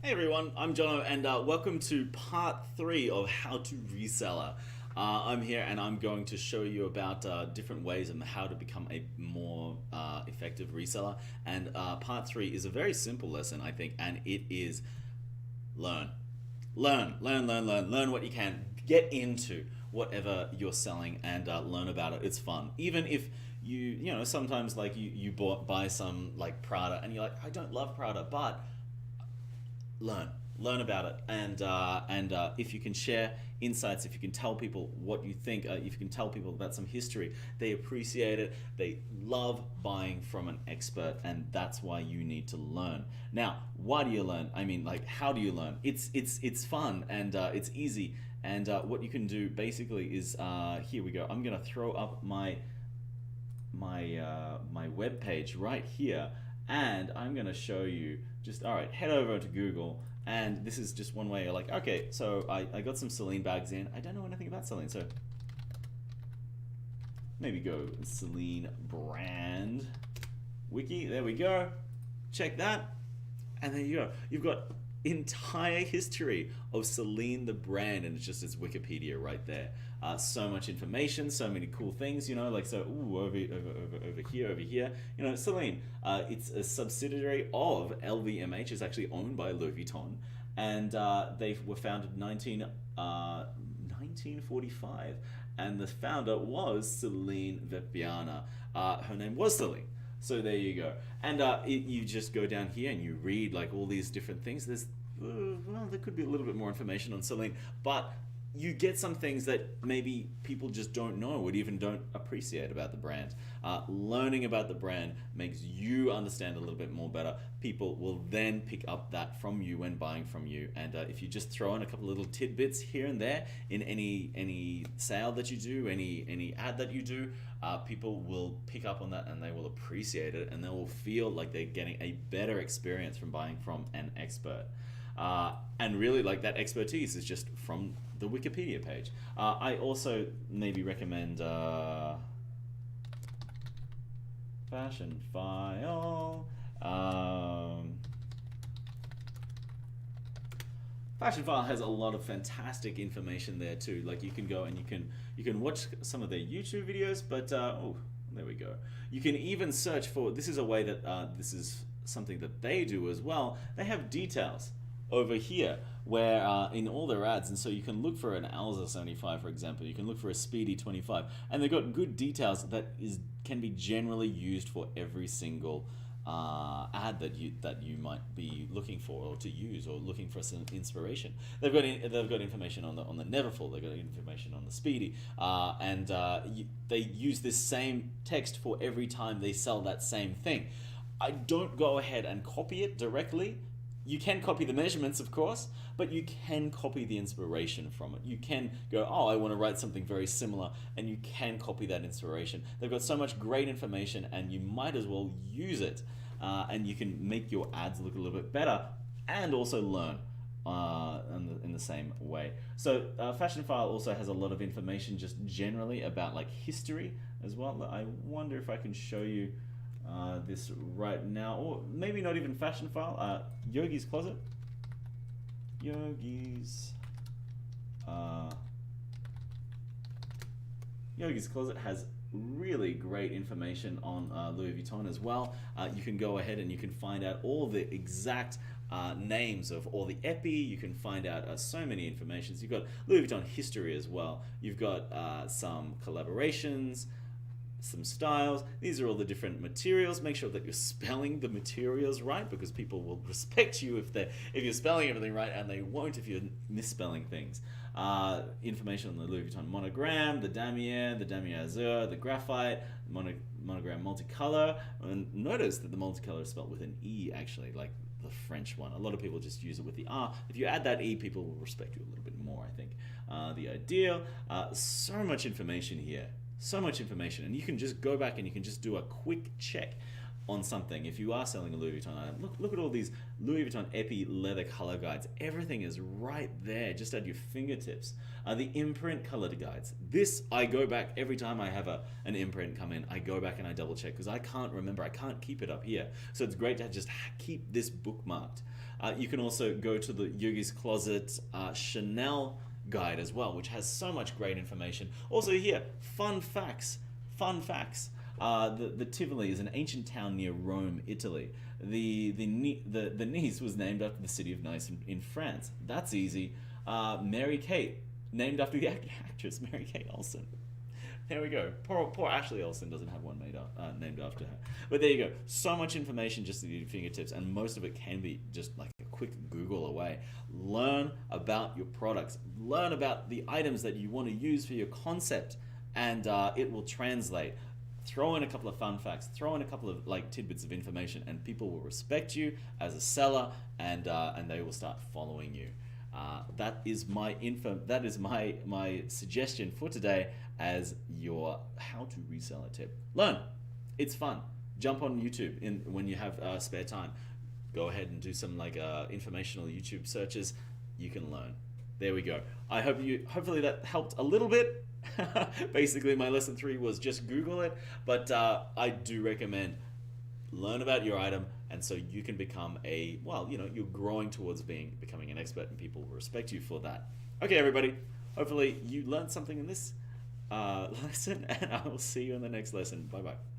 Hey everyone, I'm Jono, and welcome to part 3 of How to Reseller. I'm here and I'm going to show you about different ways and how to become a more effective reseller. And part 3 is a very simple lesson, I think, and it is learn. Learn what you can. Get into whatever you're selling and learn about it. It's fun. Even if sometimes like buy some like Prada and you're like, I don't love Prada, but learn about it, and if you can share insights, if you can tell people what you think, if you can tell people about some history, they appreciate it. They love buying from an expert, and that's why you need to learn. Now, why do you learn? I mean, like, how do you learn? It's fun, and it's easy. And what you can do basically is here we go. I'm gonna throw up my web page right here, and I'm gonna show you. Just all right, head over to Google, and this is just one way. You're like, okay, so I got some Celine bags in. I don't know anything about Celine, so maybe go Celine brand wiki. There we go. Check that, and there you go. You've got entire history of Celine the brand, and it's just its Wikipedia right there. So much information, so many cool things, like so. Ooh, over here, Celine. It's a subsidiary of LVMH. It's actually owned by Louis Vuitton, and they were founded 1945, and the founder was Celine Vipiana. Her name was Celine. So there you go, and you just go down here and you read like all these different things. There could be a little bit more information on Celine, but you get some things that maybe people just don't know or even don't appreciate about the brand. Learning about the brand makes you understand a little bit more better. People will then pick up that from you when buying from you. And if you just throw in a couple of little tidbits here and there in any sale that you do, any ad that you do, people will pick up on that and they will appreciate it, and they will feel like they're getting a better experience from buying from an expert. And really, like, that expertise is just from the Wikipedia page. I also maybe recommend Fashion File. Fashion File has a lot of fantastic information there too. Like, you can go and you can watch some of their YouTube videos, but oh, there we go. You can even search for. This is a way that this is something that they do as well. They have details over here where in all their ads, and so you can look for an Alza 75, for example. You can look for a Speedy 25, and they've got good details that can be generally used for every single ad that you might be looking for or to use, or looking for some inspiration. They've got information on the Neverfull. They've got information on the Speedy, and they use this same text for every time they sell that same thing. I don't go ahead and copy it directly. You can copy the measurements, of course, but you can copy the inspiration from it. You can go, oh, I want to write something very similar, and you can copy that inspiration. They've got so much great information, and you might as well use it, and you can make your ads look a little bit better, and also learn in the same way. So Fashion File also has a lot of information just generally about like history as well. I wonder if I can show you this right now, or maybe not even Fashion File. Yogi's Closet. Yogi's Closet has really great information on Louis Vuitton as well. You can go ahead and you can find out all the exact names of all the epi. You can find out so many informations. You've got Louis Vuitton history as well. You've got some collaborations, some styles. These are all the different materials. Make sure that you're spelling the materials right, because people will respect you if you're spelling everything right, and they won't if you're misspelling things. Information on the Louis Vuitton monogram, the damier azur, the graphite, monogram multicolor. And notice that the multicolor is spelled with an E, actually, like the French one. A lot of people just use it with the R. If you add that E, people will respect you a little bit more, I think. The ideal. So much information here. So much information, and you can just go back and you can just do a quick check on something. If you are selling a Louis Vuitton item, look at all these Louis Vuitton Epi leather color guides. Everything is right there, just at your fingertips. The imprint color guides. This, I go back every time I have an imprint come in. I go back and I double check because I can't remember. I can't keep it up here. So it's great to just keep this bookmarked. You can also go to the Yogi's Closet Chanel guide as well, which has so much great information. Also here, fun facts. Fun facts. The Tivoli is an ancient town near Rome, Italy. The Nice was named after the city of Nice in France. That's easy. Mary Kate, named after the actress Mary Kate Olsen. There we go. Poor Ashley Olsen doesn't have one named after her. But there you go. So much information just at your fingertips, and most of it can be just like a quick Google away. Learn about your products. Learn about the items that you want to use for your concept, and it will translate. Throw in a couple of fun facts. Throw in a couple of like tidbits of information, and people will respect you as a seller, and they will start following you. That is my info. That is my suggestion for today as your how to reseller tip. Learn. It's fun. Jump on YouTube when you have spare time. Go ahead and do some like informational YouTube searches. You can learn. There we go. Hopefully that helped a little bit. Basically, my lesson 3 was just Google it, but I do recommend learn about your item, and so you can become you're growing towards becoming an expert, and people will respect you for that. Okay, everybody. Hopefully you learned something in this lesson, and I will see you in the next lesson. Bye bye.